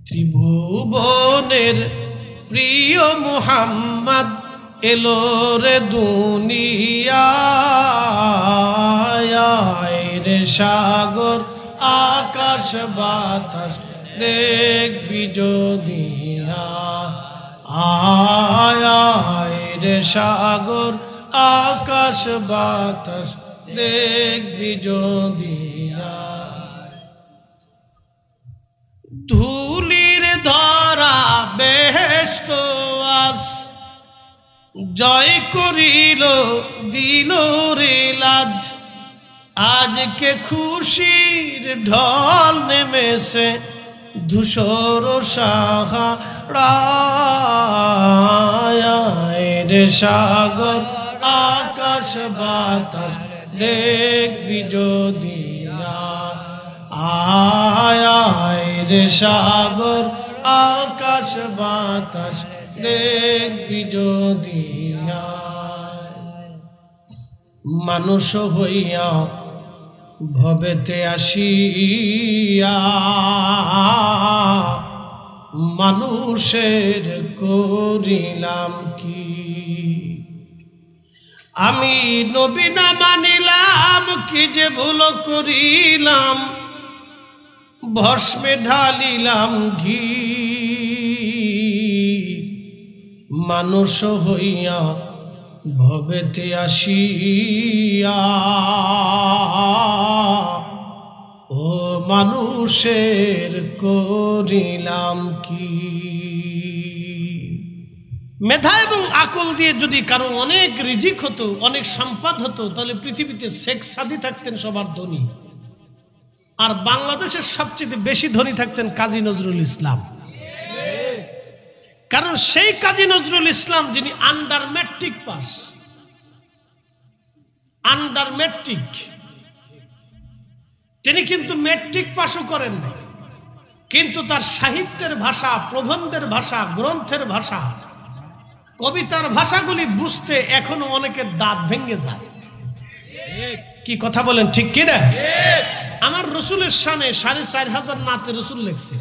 ত্রিভুবনের প্রিয় মুহাম্মদ এলো রে দুনিয়ায় রে সাগর আকাশ বাতাস দেখবি যদি আয় রে সাগর আকাশ বাতাস দেখবি যদি ধুলির ধরা বেহেশত আস জয় করিল দিল রে লাজ আজকে খুশির ঢল নেমেছে ধূসর সাহারায় রে সাগর আকাশ বাতাস দেখবি যদি আয় রে সাগর আকাশ বাতাস দেখবি যদি মানুষ হইয়া ভবেতে আসিয়া মানুষের করিলাম কি আমি নবী না মানিলাম কি যে ভুল করিলাম ভস্মে ঢালিলাম ঘি মানুষ হইয়া ভবেতে আসিয়া ও মানুষের করিলাম কি মেধা এবং আকল দিয়ে যদি কারো অনেক রিজিক হতো অনেক সম্পদ হতো তাহলে পৃথিবীতে শেখ সাদি থাকতেন সবার ধনী আর বাংলাদেশের সবচেয়ে বেশি ধনী থাকতেন কাজী নজরুল ইসলাম কারণ সেই কাজী নজরুল ইসলাম যিনি under matric pass under matric তিনি কিন্তু ম্যাট্রিক পাসও করেন নাই কিন্তু তার সাহিত্যের ভাষা প্রবন্ধের ভাষা গ্রন্থের ভাষা কবিতার ভাষাগুলি বুঝতে এখনো অনেকের দাঁত ভেঙে যায় কি কথা বলেন ঠিক কি না আমার রসুলের শানে 4500 নাতে রসুল লেখছে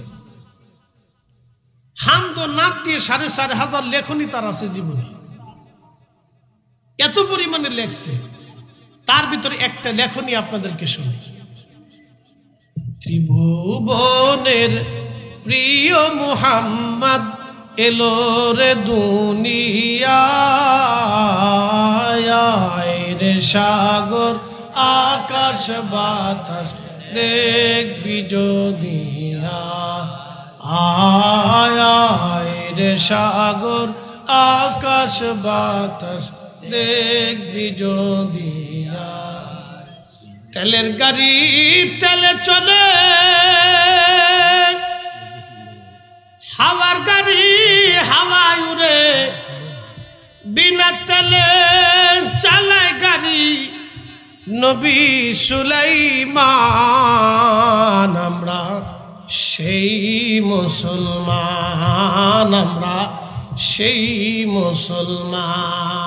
হামদ নাত দিয়ে 4500 লেখনী তার আছে জীবনে এত পরিমাণে লেখছে তার ভিতরে একটা লেখনী আপনাদেরকে শুনি ত্রিভুবনের প্রিয় মুহাম্মদ এলো রে দুনিয়ায় রে সাগর আকাশ বাতাস দেখবি যদি আয় রে সাগর আকাশ বাতাস দেখবি যদি তেলের গাড়ি তেলে চলে হাওয়ার গাড়ি হাওয়ায় উড়ে বিনা তেলে চালায় গাড়ি নবী সুলাইমান আমরা সেই মুসলমান আমরা সেই মুসলমান